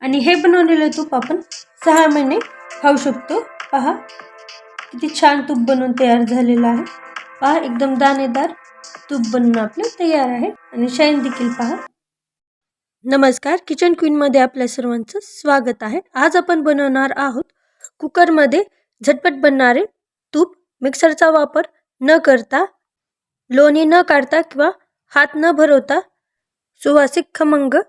आणि हे बनवलेलं तूप आपण 6 महिने खाऊ शकतो। पहा किती छान तूप बनवून तयार झालेलं आहे। पहा एकदम दाणेदार तूप बनवून आपलं तयार आहे आणि शाईन देखील पहा। नमस्कार, किचन क्वीन मध्ये आपल्या सर्वांचं स्वागत आहे। आज आपण बनवणार आहोत कुकर मध्ये झटपट बनणारे तूप। मिक्सरचा वापर न करता, लोणी न काढता किंवा हात न भरवता सुवासिक खमंग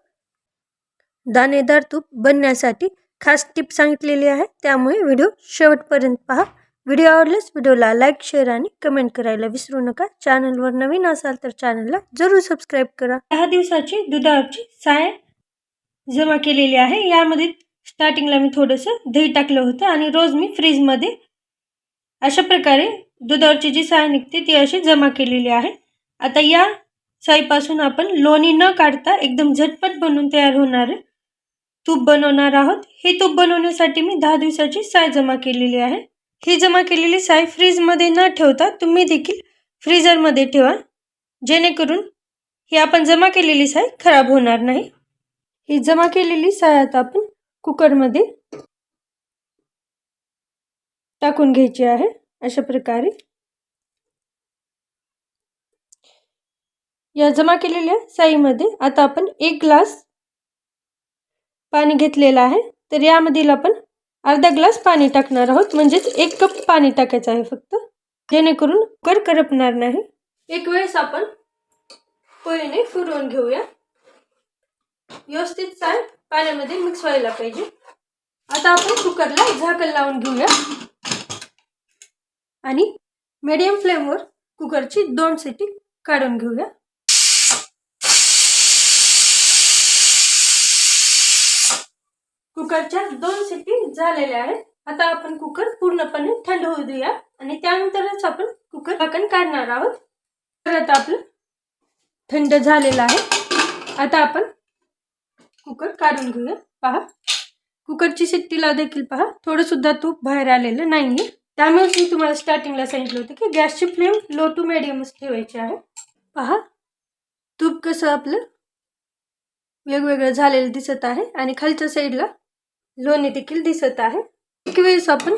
दाणेदार तूप बनण्यासाठी खास टिप सांगितलेली आहे, त्यामुळे व्हिडिओ शेवटपर्यंत पहा। व्हिडिओ आवडल्यास व्हिडिओला लाईक, शेअर आणि कमेंट करायला विसरू नका। चॅनलवर नवीन असाल तर चॅनलला जरूर सबस्क्राइब करा। 10 दिवसाची दुधावरची साय जमा केलेली आहे। यामध्ये स्टार्टिंगला मी थोडंसं दही टाकलं होतं आणि रोज मी फ्रीज मध्ये अशा प्रकारे दुधावरची जी साय निघते ती अशी जमा केलेली आहे। आता या साईपासून आपण लोणी न काढता एकदम झटपट बनवून तयार होणारे तूप बनवणार आहोत। हे तूप बनवण्यासाठी मी 10 दिवसाची साय जमा केलेली आहे। ही जमा केलेली साय फ्रीज मध्ये न ठेवता तुम्ही देखील फ्रीजर मध्ये ठेवा, जेणेकरून ही आपण जमा केलेली साय खराब होणार नाही। ही जमा केलेली साय आता आपण कुकर मध्ये टाकून घ्यायची आहे अशा प्रकारे। या जमा केलेल्या साईमध्ये आता आपण 1 ग्लास पाणी घेतलेलं आहे, तर यामध्ये आपण अर्धा ग्लास पाणी टाकणार आहोत, म्हणजे 1 कप पाणी टाकायचं आहे फक्त, जेणेकरून कुकर करपणार नाही। एक वेळेस आपण पळीने फिरवून घेऊया। व्यवस्थित साय पाण्यामध्ये मिक्स व्हायला पाहिजे। आता आपण कुकरला झाकण लावून घेऊया आणि मीडियम फ्लेमवर कुकरची 2 शिटी काढून घेऊया। कुकरच्या 2 शिटी झालेल्या आहेत। आता आपण कुकर पूर्णपणे थंड होऊ देऊया आणि त्यानंतरच आपण कुकर झाकण काढणार आहोत। तर आता आपलं थंड झालेलं आहे। आता आपण कुकर काढून घेऊया। पहा कुकरची शिट्टीला देखील पहा थोडं सुद्धा तूप बाहेर आलेलं नाहीये। त्यामुळे मी तुम्हाला स्टार्टिंगला सांगितलं होतं की गॅसची फ्लेम लो टू मीडियमच ठेवायची आहे। पहा तूप कसं आपलं वेगवेगळं झालेलं दिसत आहे आणि खालच्या साईडला लोणी देखील दिसत आहे। एक वेळेस आपण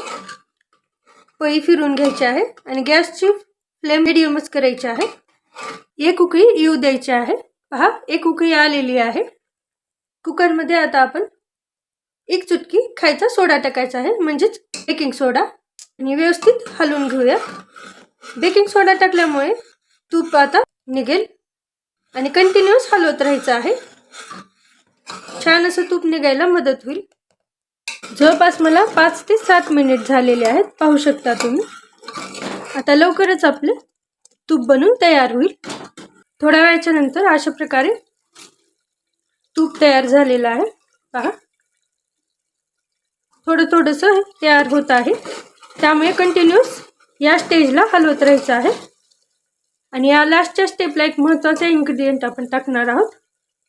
पळी फिरवून घ्यायची आहे आणि गॅसची फ्लेम मीडियमच करायची आहे। एक उकळी येऊ द्यायची आहे। पहा एक उकळी आलेली आहे। कुकर मध्ये आता आपण 1 चुटकी खायचा सोडा टाकायचा आहे, म्हणजेच बेकिंग सोडा, आणि व्यवस्थित हलवून घेऊया। बेकिंग सोडा टाकल्यामुळे तूप आता निघेल आणि कंटिन्यूअस हलवत राहायचं आहे। छान असं तूप निघायला मदत होईल। जवळपास मला 5 ते 7 मिनिट झालेले आहेत, पाहू शकता तुम्ही। आता लवकरच आपले तूप बनून तयार होईल। थोड्या वेळाच्या नंतर अशा प्रकारे तूप तयार झालेलं आहे। पहा थोडंसं तयार होत आहे, त्यामुळे कंटिन्यूअस या स्टेजला हलवत राहायचं आहे। आणि या लास्टच्या स्टेपला एक महत्त्वाचा इन्ग्रेडियंट आपण टाकणार आहोत,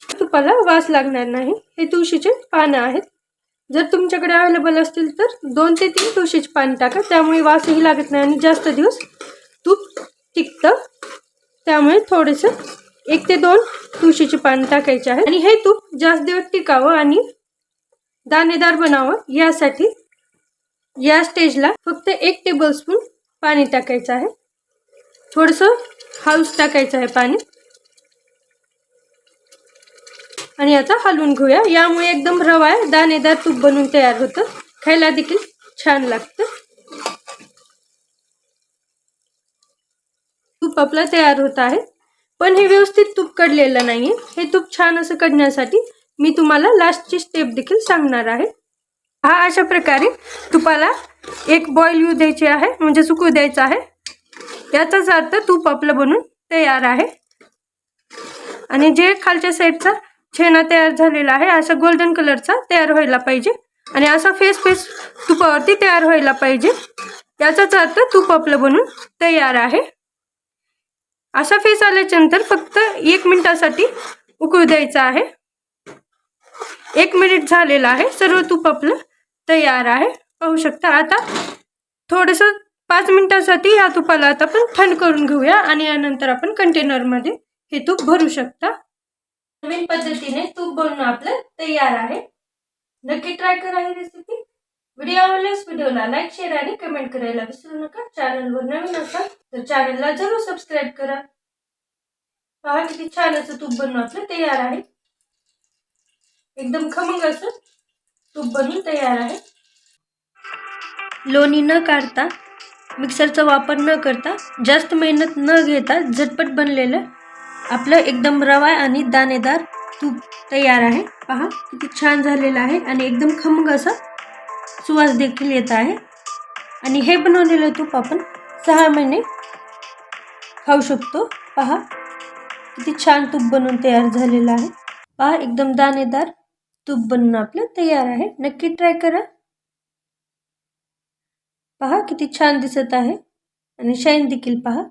तुपाला वास लागणार नाही। हे तुळशीचे पानं आहेत। जर तुमच्याकडे अवेलेबल असतील तर 2 ते 3 तुळशीचे पान टाका, त्यामुळे वासही लागत नाही आणि जास्त दिवस तूप टिकतं। त्यामुळे थोडेसे 1 ते 2 तुळशीचे पान टाकायचे आहे। आणि हे तूप जास्त दिवस टिकावं आणि दाणेदार बनावं यासाठी या स्टेजला फक्त 1 टेबलस्पून पाणी टाकायचं आहे। थोडंसं हळूच टाकायचं आहे पाणी आणि आता हलवून घेऊया। यामुळे एकदम रवा दाणेदार तूप बनून तयार होतं, खायला देखील छान लागतं। तूप आपलं तयार होत आहे, पण हे व्यवस्थित तूप कडलेलं नाहीये। हे तूप छान असं कडण्यासाठी मी तुम्हाला लास्टची स्टेप देखील सांगणार आहे। हा अशा प्रकारे तुपाला एक बॉईल येऊ द्यायची आहे, म्हणजे सुकू द्यायचं आहे। याचाच अर्थ तूप आपलं बनून तयार आहे। आणि जे खालच्या साईडचा छेना तयार झालेला आहे अशा गोल्डन कलरचा तयार व्हायला पाहिजे आणि असा फेस तुपावरती तयार व्हायला पाहिजे। याचाच अर्थ तूप आपलं बनून तयार आहे। असा फेस आल्याच्या नंतर फक्त 1 मिनिटासाठी उकळू द्यायचा आहे। 1 मिनिट झालेला आहे, सर्व तूप आपलं तयार आहे, पाहू शकता। आता थोडंसं 5 मिनिटांसाठी या तुपाला आता आपण थंड करून घेऊया आणि यानंतर आपण कंटेनर मध्ये हे तूप भरू शकता। नवीन पद्धतीने तूप बनवून आपलं तयार आहे। नक्की ट्राय करा ही रेसिपी. व्हिडिओ आवडल्यास व्हिडिओला लाईक, शेअर आणि कमेंट करायला विसरू नका. चॅनलवर नवीन असाल तर चॅनलला जरूर सबस्क्राईब करा. पहा किती छान असं तूप बनवून आपलं तयार आहे. एकदम खमंग असं तूप बनवून तयार आहे. लोणी न काढता, मिक्सरचा वापर न करता, जास्त मेहनत न घेता झटपट बनलेलं आपलं एकदम रवा आणि दाणेदार तूप तयार आहे. पहा किती छान झालेलं आहे आणि एकदम खमंग असा सुवास देखील येत आहे. आणि हे बनवलेलं तूप आपण 6 महिने खाऊ शकतो. पहा किती छान तूप बनवून तयार झालेलं आहे. पहा एकदम दाणेदार तूप बनवून आपलं तयार आहे. नक्की ट्राय करा. पहा किती छान दिसत आहे आणि शाईन देखील पहा.